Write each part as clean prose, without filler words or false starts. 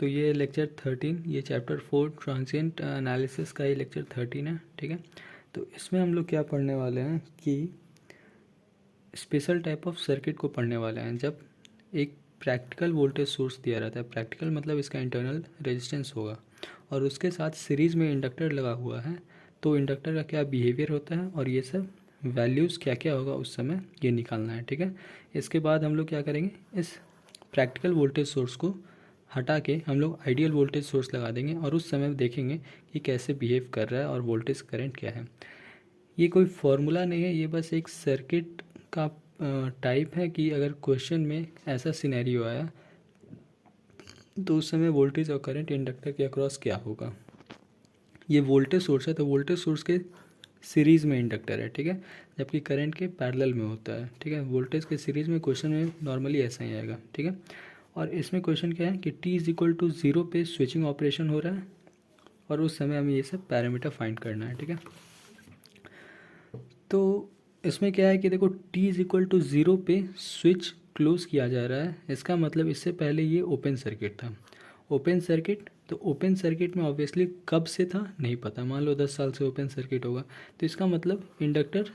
तो ये लेक्चर 13, ये चैप्टर 4 ट्रांजिएंट एनालिसिस का ये लेक्चर 13 है, ठीक है। तो इसमें हम लोग क्या पढ़ने वाले हैं कि स्पेशल टाइप ऑफ सर्किट को पढ़ने वाले हैं। जब एक प्रैक्टिकल वोल्टेज सोर्स दिया रहता है, प्रैक्टिकल मतलब इसका इंटरनल रेजिस्टेंस होगा और उसके साथ सीरीज़ में इंडक्टर लगा हुआ है, तो इंडक्टर का क्या बिहेवियर होता है और ये सब वैल्यूज़ क्या क्या होगा उस समय ये निकालना है, ठीक है। इसके बाद हम लोग क्या करेंगे, इस प्रैक्टिकल वोल्टेज सोर्स को हटा के हम लोग आइडियल वोल्टेज सोर्स लगा देंगे और उस समय देखेंगे कि कैसे बिहेव कर रहा है और वोल्टेज करंट क्या है। ये कोई फॉर्मूला नहीं है, ये बस एक सर्किट का टाइप है कि अगर क्वेश्चन में ऐसा सिनेरियो आया तो उस समय वोल्टेज और करंट इंडक्टर के अक्रॉस क्या होगा। ये वोल्टेज सोर्स है तो वोल्टेज सोर्स के सीरीज़ में इंडक्टर है, ठीक है, जबकि करंट के पैरेलल में होता है, ठीक है। वोल्टेज के सीरीज़ में क्वेश्चन में नॉर्मली ऐसा ही आएगा, ठीक है। और इसमें क्वेश्चन क्या है कि t=0 पे स्विचिंग ऑपरेशन हो रहा है और उस समय हमें ये सब पैरामीटर फाइंड करना है, ठीक है। तो इसमें क्या है कि देखो t=0 पे स्विच क्लोज किया जा रहा है, इसका मतलब इससे पहले ये ओपन सर्किट था। ओपन सर्किट, तो ओपन सर्किट में ऑब्वियसली कब से था नहीं पता, मान लो 10 साल से ओपन सर्किट होगा, तो इसका मतलब इंडक्टर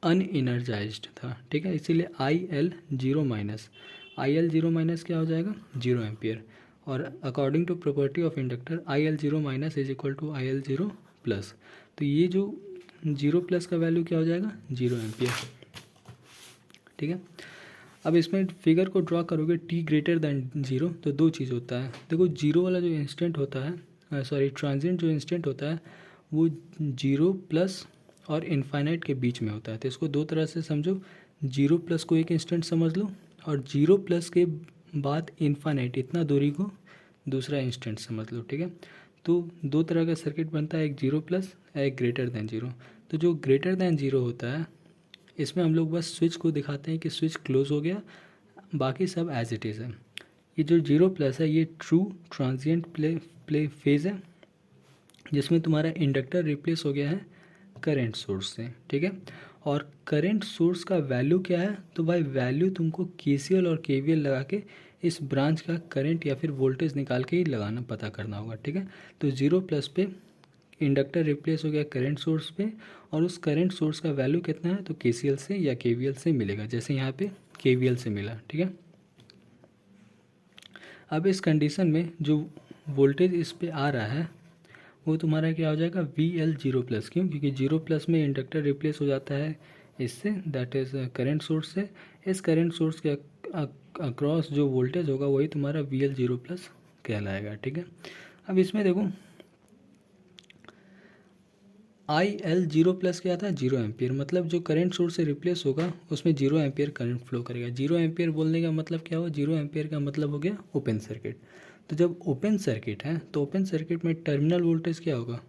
अनइनर्जाइज्ड था, ठीक है। इसीलिए IL0 क्या हो जाएगा, 0 एम्पियर। और according to property of inductor IL0 is equal to IL0+। तो ये जो 0+ का वैल्यू क्या हो जाएगा, 0 एम्पियर, ठीक है। अब इसमें फिगर को ड्रॉ करोगे t>0 तो दो चीज़ होता है। देखो जीरो वाला जो इंस्टेंट होता है, सॉरी ट्रांजिएंट जो इंस्टेंट होता है वो 0+ और इनफाइनाइट के बीच में होता है। तो इसको दो तरह से समझो, 0+ को एक इंस्टेंट समझ लो और 0+ के बाद इनफाइनाइट इतना दूरी को दूसरा इंस्टेंट समझ लो, ठीक है। तो दो तरह का सर्किट बनता है, एक 0+ एक >0। तो जो >0 होता है इसमें हम लोग बस स्विच को दिखाते हैं कि स्विच क्लोज हो गया, बाकी सब एज इट इज़ है। ये जो 0+ है ये ट्रू ट्रांजिएंट प्ले फेज़ है, जिसमें तुम्हारा इंडक्टर रिप्लेस हो गया है करंट सोर्स से, ठीक है। और करंट सोर्स का वैल्यू क्या है, तो भाई वैल्यू तुमको KCL और KVL लगा के इस ब्रांच का करंट या फिर वोल्टेज निकाल के ही लगाना, पता करना होगा, ठीक है। तो 0+ पे इंडक्टर रिप्लेस हो गया करंट सोर्स पे और उस करंट सोर्स का वैल्यू कितना है, तो KCL से या KVL से मिलेगा, जैसे यहाँ पे KVL से मिला, ठीक है। अब इस कंडीशन में जो वोल्टेज इस पे आ रहा है वो तुम्हारा क्या हो जाएगा, VL0+। क्यों, क्योंकि 0+ में इंडक्टर रिप्लेस हो जाता है इससे, दैट इज़ करंट सोर्स से। इस करंट सोर्स के अक्रॉस जो वोल्टेज होगा वही तुम्हारा VL0+ कहलाएगा, ठीक है। अब इसमें देखो IL0+ क्या था, 0 एम्पियर, मतलब जो करंट सोर्स से रिप्लेस होगा उसमें 0 एम्पियर करंट फ्लो करेगा। 0 एम्पियर बोलने का मतलब क्या हुआ, 0 एम्पियर का मतलब हो गया ओपन सर्किट। तो जब ओपन सर्किट है तो ओपन सर्किट में टर्मिनल वोल्टेज क्या होगा,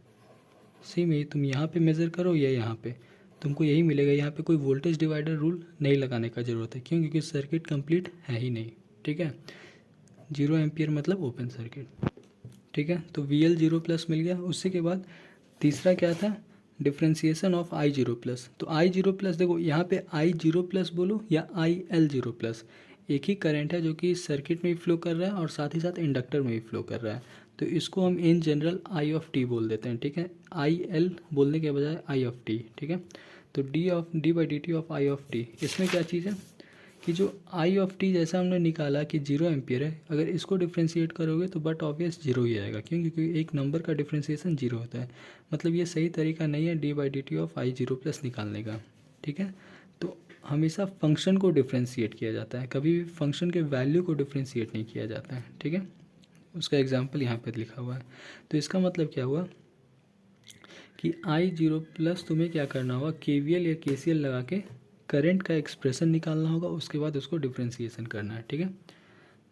सेम ही, तुम यहाँ पे मेज़र करो या यहाँ पे तुमको यही मिलेगा। यहाँ पे कोई वोल्टेज डिवाइडर रूल नहीं लगाने का ज़रूरत है, क्यों, क्योंकि सर्किट कंप्लीट है ही नहीं, ठीक है। 0 एम्पियर मतलब ओपन सर्किट, ठीक है। तो VL0+ मिल गया। उसी के बाद तीसरा क्या था, डिफ्रेंसिएशन ऑफ I0+। तो I0+, देखो यहाँ पे I0+ बोलो या IL0+, एक ही करंट है जो कि सर्किट में भी फ्लो कर रहा है और साथ ही साथ इंडक्टर में भी फ्लो कर रहा है। तो इसको हम इन जनरल I बोल देते हैं, ठीक है। IL बोलने के बजाय I, ठीक है। तो d/dt ऑफ I, इसमें क्या चीज़ है कि जो I जैसा हमने निकाला कि 0 एम्पियर है, अगर इसको डिफ्रेंशिएट करोगे तो बट ऑब्वियस 0 ही आएगा, क्यों, क्योंकि एक नंबर का डिफ्रेंशिएशन 0 होता है। मतलब ये सही तरीका नहीं है d/dt ऑफ I0+ निकालने का, ठीक है। तो हमेशा फंक्शन को डिफ्रेंशिएट किया जाता है, कभी भी फंक्शन के वैल्यू को डिफ्रेंशिएट नहीं किया जाता है, ठीक है। उसका एग्जाम्पल यहाँ पर लिखा हुआ है। तो इसका मतलब क्या हुआ कि I0+ तुम्हें क्या करना होगा, KVL या KCL लगा के करंट का एक्सप्रेशन निकालना होगा, उसके बाद उसको डिफ्रेंशिएशन करना है, ठीक है।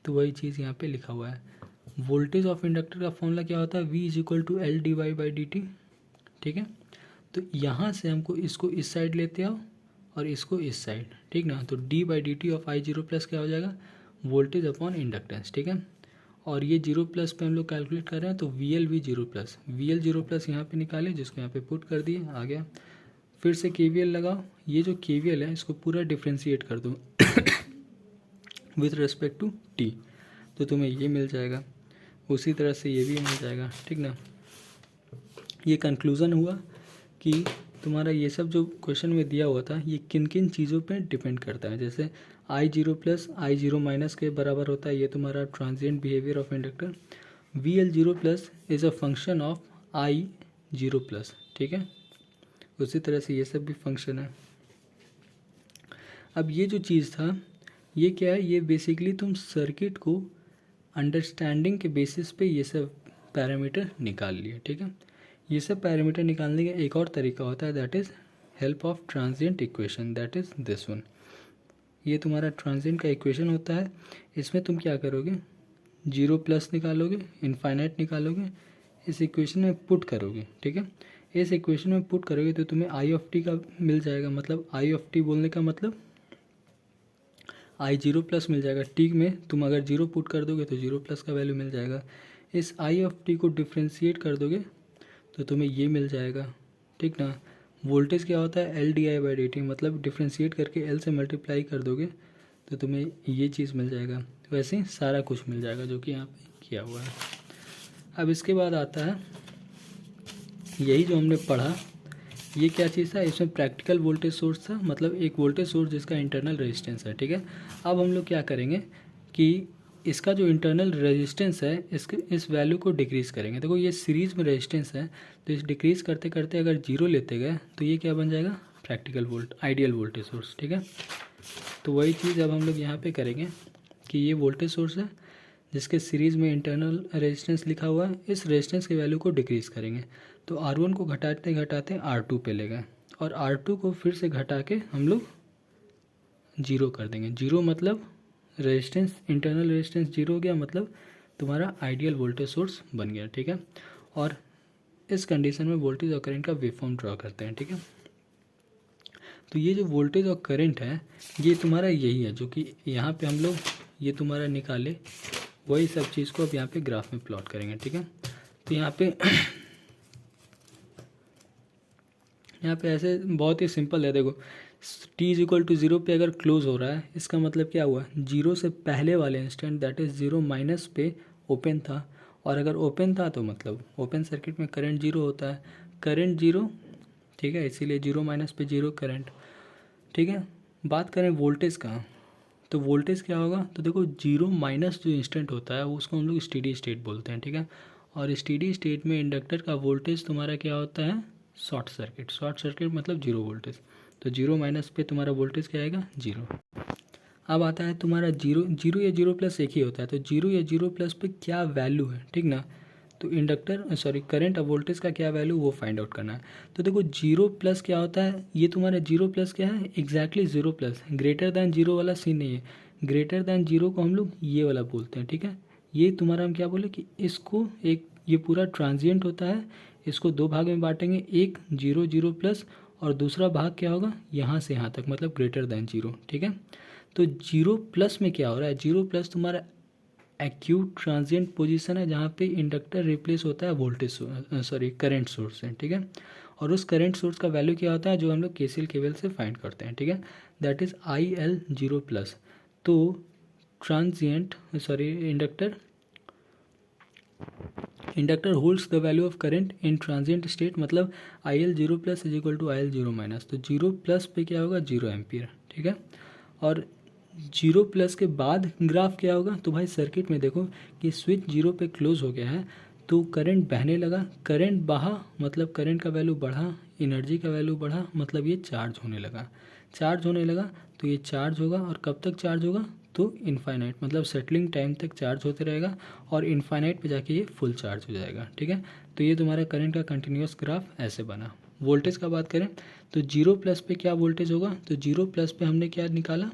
तो वही चीज़ यहाँ पे लिखा हुआ है। वोल्टेज ऑफ इंडक्टर का फॉर्मूला क्या होता है, V=L/dy/dt, ठीक है। तो यहाँ से हमको इसको इस साइड लेते आओ और इसको इस साइड, ठीक ना। तो d/dt ऑफ I0+ क्या हो जाएगा, वोल्टेज अपॉन इंडक्टेंस, ठीक है। और ये 0+ पे हम लोग कैलकुलेट कर रहे हैं तो VL0+ यहाँ पे निकाले, जिसको यहाँ पे पुट कर दिए, आ गया। फिर से KVL लगाओ, ये जो KVL है इसको पूरा डिफ्रेंशिएट कर दो विथ रिस्पेक्ट टू t, तो तुम्हें ये मिल जाएगा। उसी तरह से ये भी मिल जाएगा, ठीक ना। ये कंक्लूज़न हुआ कि तुम्हारा ये सब जो क्वेश्चन में दिया हुआ था ये किन किन चीज़ों पे डिपेंड करता है। जैसे I0 प्लस I0 माइनस के बराबर होता है, ये तुम्हारा transient behaviour of inductor. VL0 plus is a function of I0 plus, ठीक है। उसी तरह से ये सब भी फंक्शन है। अब ये जो चीज़ था ये क्या है, ये बेसिकली तुम सर्किट को अंडरस्टैंडिंग के बेसिस पे ये सब पैरामीटर निकाल लिए, ठीक है। ये सब पैरामीटर निकालने का एक और तरीका होता है, that is help of transient equation, that is this one. ये तुम्हारा ट्रांजिएंट का इक्वेशन होता है। इसमें तुम क्या करोगे, 0 प्लस निकालोगे, इनफाइनाइट निकालोगे, इस इक्वेशन में पुट करोगे, ठीक है। इस इक्वेशन में पुट करोगे तो तुम्हें आई ऑफ टी का मिल जाएगा। मतलब आई ऑफ टी बोलने का मतलब I0 प्लस मिल जाएगा। टी में तुम अगर 0 पुट कर दोगे तो 0 प्लस का वैल्यू मिल जाएगा। इस आई ऑफ टी को डिफ्रेंशिएट कर दोगे तो तुम्हें ये मिल जाएगा, ठीक ना। वोल्टेज क्या होता है, LdI/dt, मतलब डिफ्रेंशिएट करके L से मल्टीप्लाई कर दोगे तो तुम्हें ये चीज़ मिल जाएगा। वैसे ही सारा कुछ मिल जाएगा जो कि यहाँ पे किया हुआ है। अब इसके बाद आता है यही जो हमने पढ़ा, ये क्या चीज़ था, इसमें प्रैक्टिकल वोल्टेज सोर्स था, मतलब एक वोल्टेज सोर्स जिसका इंटरनल रेजिस्टेंस है, ठीक है। अब हम लोग क्या करेंगे कि इसका जो इंटरनल रेजिस्टेंस है इस वैल्यू को डिक्रीज़ करेंगे। देखो ये सीरीज़ में रेजिस्टेंस है तो इस डिक्रीज़ करते करते अगर 0 लेते गए तो ये क्या बन जाएगा, प्रैक्टिकल आइडियल वोल्टेज सोर्स, ठीक है। तो वही चीज़ अब हम लोग यहाँ पे करेंगे कि ये वोल्टेज सोर्स है जिसके सीरीज़ में इंटरनल रेजिस्टेंस लिखा हुआ है, इस रेजिस्टेंस की वैल्यू को डिक्रीज़ करेंगे। तो R1 को घटाते घटाते R2 पे ले गए और R2 को फिर से घटा के हम लोग 0 कर देंगे। 0 मतलब रेजिस्टेंस, इंटरनल रेजिस्टेंस 0 हो गया, मतलब तुम्हारा आइडियल वोल्टेज सोर्स बन गया, ठीक है। और इस कंडीशन में वोल्टेज और करंट का वेवफॉर्म ड्रॉ करते हैं, ठीक है। तो ये जो वोल्टेज और करंट है ये तुम्हारा यही है जो कि यहाँ पे हम लोग ये तुम्हारा निकाले, वही सब चीज़ को अब यहाँ पे ग्राफ में प्लॉट करेंगे, ठीक है। तो यहाँ पे ऐसे बहुत ही सिंपल है। देखो t इज इक्वल टू 0 पे अगर क्लोज हो रहा है इसका मतलब क्या हुआ, 0 से पहले वाले इंस्टेंट दैट इज़ 0 माइनस पे ओपन था, और अगर ओपन था तो मतलब ओपन सर्किट में करंट 0 होता है, करंट 0, ठीक है, इसीलिए 0 माइनस पे 0 करंट, ठीक है। बात करें वोल्टेज का तो वोल्टेज क्या होगा, तो देखो 0 माइनस जो इंस्टेंट होता है वो उसको हम लोग स्टेडी स्टेट बोलते हैं, ठीक है। और स्टेडी स्टेट में इंडक्टर का वोल्टेज तुम्हारा क्या होता है, शॉर्ट सर्किट। शॉर्ट सर्किट मतलब 0 वोल्टेज, तो 0 माइनस पे तुम्हारा वोल्टेज क्या आएगा, 0। अब आता है तुम्हारा 0 या 0 प्लस एक ही होता है, तो 0 या 0 प्लस पे क्या वैल्यू है, ठीक ना। तो करंट और वोल्टेज का क्या वैल्यू वो फाइंड आउट करना है। तो देखो 0 प्लस क्या होता है, ये तुम्हारा 0 प्लस क्या है, एग्जैक्टली 0 प्लस, ग्रेटर दैन 0 वाला सीन नहीं है। ग्रेटर दैन 0 को हम लोग ये वाला बोलते हैं, ठीक है। ये तुम्हारा हम क्या बोले कि इसको एक, ये पूरा ट्रांजिएंट होता है, इसको दो भाग में बांटेंगे, एक 0 0 प्लस और दूसरा भाग क्या होगा यहाँ से यहाँ तक, मतलब ग्रेटर दैन 0, ठीक है। तो 0 प्लस में क्या हो रहा है, 0 प्लस तुम्हारा एक्यूट ट्रांजिएंट पोजीशन है जहाँ पे इंडक्टर रिप्लेस होता है वोल्टेज करंट सोर्स से, ठीक है। और उस करंट सोर्स का वैल्यू क्या होता है जो हम लोग KCL केवल से फाइंड करते हैं, ठीक है, दैट इज़ IL 0 प्लस। तो inductor holds the value of current in transient state, मतलब IL 0 plus is equal to IL 0 minus. तो 0 प्लस पे क्या होगा, 0 एम्पियर, ठीक है। और 0 प्लस के बाद ग्राफ क्या होगा, तो भाई सर्किट में देखो कि स्विच 0 पे क्लोज हो गया है तो करंट बहने लगा, करंट बहा मतलब करंट का वैल्यू बढ़ा, एनर्जी का वैल्यू बढ़ा, मतलब ये चार्ज होने लगा। चार्ज होने लगा तो ये चार्ज होगा, और कब तक चार्ज होगा, तो इनफाइनाइट, मतलब सेटलिंग टाइम तक चार्ज होते रहेगा और इनफाइनाइट पे जाके ये फुल चार्ज हो जाएगा, ठीक है। तो ये तुम्हारा करंट का कंटिन्यूस ग्राफ ऐसे बना। वोल्टेज का बात करें तो 0 प्लस पे क्या वोल्टेज होगा, तो 0 प्लस पे हमने क्या निकाला,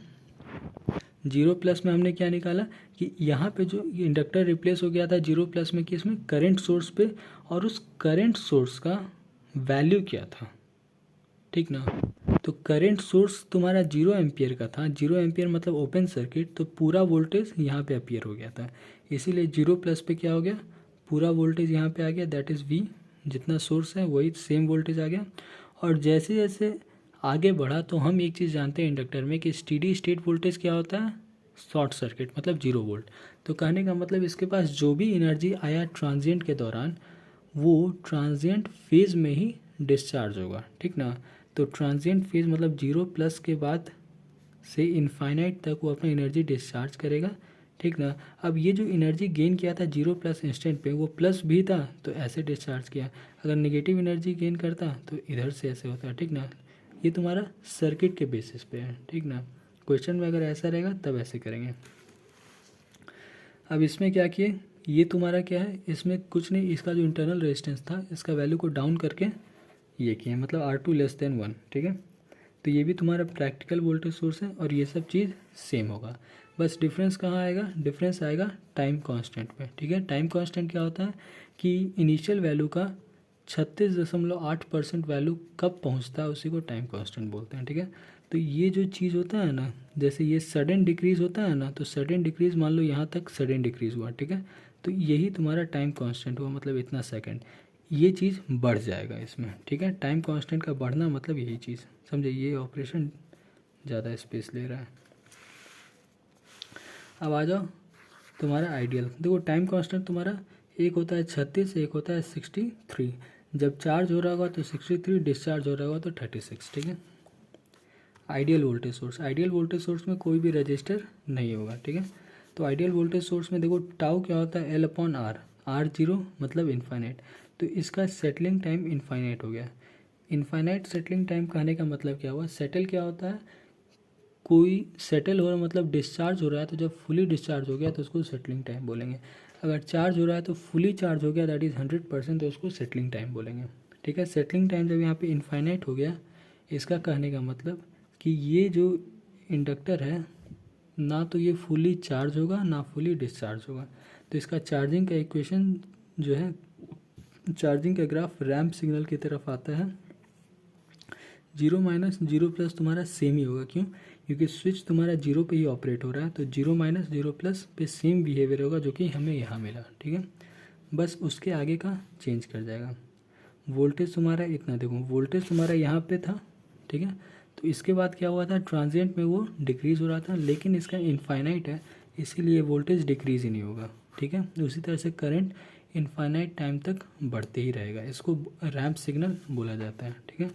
0 प्लस में हमने क्या निकाला कि यहाँ पे जो इंडक्टर रिप्लेस हो गया था 0 प्लस में, कि इसमें करंट सोर्स पे, और उस करंट सोर्स का वैल्यू क्या था, ठीक ना। तो करंट सोर्स तुम्हारा 0 एम्पियर का था, 0 एम्पियर मतलब ओपन सर्किट, तो पूरा वोल्टेज यहाँ पे अपीयर हो गया था, इसीलिए 0 प्लस पे क्या हो गया, पूरा वोल्टेज यहाँ पे आ गया, दैट इज़ V, जितना सोर्स है वही सेम वोल्टेज आ गया। और जैसे जैसे आगे बढ़ा तो हम एक चीज़ जानते हैं इंडक्टर में कि स्टेडी स्टेट वोल्टेज क्या होता है, शॉर्ट सर्किट मतलब 0 वोल्ट। तो कहने का मतलब इसके पास जो भी एनर्जी आया ट्रांजिएंट के दौरान वो ट्रांजिएंट फेज़ में ही डिस्चार्ज होगा, ठीक ना। तो ट्रांजिएंट फेज़ मतलब 0 प्लस के बाद से इनफाइनाइट तक वो अपना एनर्जी डिस्चार्ज करेगा, ठीक ना। अब ये जो एनर्जी गेन किया था 0 प्लस इंस्टेंट पे वो प्लस भी था तो ऐसे डिस्चार्ज किया, अगर नेगेटिव एनर्जी गेन करता तो इधर से ऐसे होता, ठीक ना। ये तुम्हारा सर्किट के बेसिस पे है, ठीक ना। क्वेश्चन में अगर ऐसा रहेगा तब ऐसे करेंगे। अब इसमें क्या किए, ये तुम्हारा क्या है, इसमें कुछ नहीं, इसका जो इंटरनल रेजिस्टेंस था इसका वैल्यू को डाउन करके ये किए, मतलब R2 लेस देन 1, ठीक है। तो ये भी तुम्हारा प्रैक्टिकल वोल्टेज सोर्स है और ये सब चीज़ सेम होगा। बस डिफरेंस कहाँ आएगा, डिफरेंस आएगा टाइम कांस्टेंट पे, ठीक है। टाइम कांस्टेंट क्या होता है कि इनिशियल वैल्यू का 36.8% वैल्यू कब पहुंचता है उसी को टाइम कांस्टेंट बोलते हैं, ठीक है। तो ये जो चीज़ होता है ना, जैसे ये सडन डिक्रीज़ होता है ना, तो सडन डिक्रीज़ मान लो यहाँ तक सडन डिक्रीज़ हुआ, ठीक है। तो यही तुम्हारा टाइम कांस्टेंट हुआ, मतलब इतना सेकंड, ये चीज़ बढ़ जाएगा इसमें, ठीक है। टाइम कांस्टेंट का बढ़ना मतलब यही चीज़ समझे, ये ऑपरेशन ज़्यादा स्पेस ले रहा है। अब आ जाओ तुम्हारा आइडियल। देखो टाइम कांस्टेंट तुम्हारा एक होता है 36, एक होता है 63। जब चार्ज हो रहा होगा तो 63, डिस्चार्ज हो रहा होगा तो 36, ठीक है। Ideal voltage source, ideal voltage source में कोई भी रजिस्टर नहीं होगा, ठीक है। तो आइडियल वोल्टेज सोर्स में देखो टाउ क्या होता है, L/R, R0 मतलब इन्फाइनाइट, तो इसका सेटलिंग टाइम इन्फाइनाइट हो गया। इन्फाइनाइट सेटलिंग टाइम कहने का मतलब क्या हुआ, सेटल क्या होता है, कोई सेटल हो रहा मतलब डिस्चार्ज हो रहा है, तो जब फुली डिस्चार्ज हो गया तो उसको सेटलिंग टाइम बोलेंगे। अगर चार्ज हो रहा है तो फुली चार्ज हो गया दैट इज़ 100%, तो उसको सेटलिंग टाइम बोलेंगे, ठीक है। सेटलिंग टाइम जब यहाँ पे इन्फाइनाइट हो गया, इसका कहने का मतलब कि ये जो इंडक्टर है ना तो ये फुली चार्ज होगा ना फुली डिस्चार्ज होगा। तो इसका चार्जिंग का इक्वेशन जो है, चार्जिंग का ग्राफ रैंप सिग्नल की तरफ आता है। 0 माइनस 0 प्लस तुम्हारा सेम ही होगा, क्यों, क्योंकि स्विच तुम्हारा 0 पे ही ऑपरेट हो रहा है, तो 0 माइनस 0 प्लस पे सेम बिहेवियर होगा जो कि हमें यहाँ मिला, ठीक है। बस उसके आगे का चेंज कर जाएगा। वोल्टेज तुम्हारा इतना, देखो वोल्टेज तुम्हारा यहाँ पे था, ठीक है। तो इसके बाद क्या हुआ था, ट्रांजिएंट में वो डिक्रीज़ हो रहा था, लेकिन इसका इनफाइनाइट है इसीलिए वोल्टेज डिक्रीज़ ही नहीं होगा, ठीक है। उसी तरह से करंट इनफाइनाइट टाइम तक बढ़ते ही रहेगा, इसको रैंप सिग्नल बोला जाता है, ठीक है।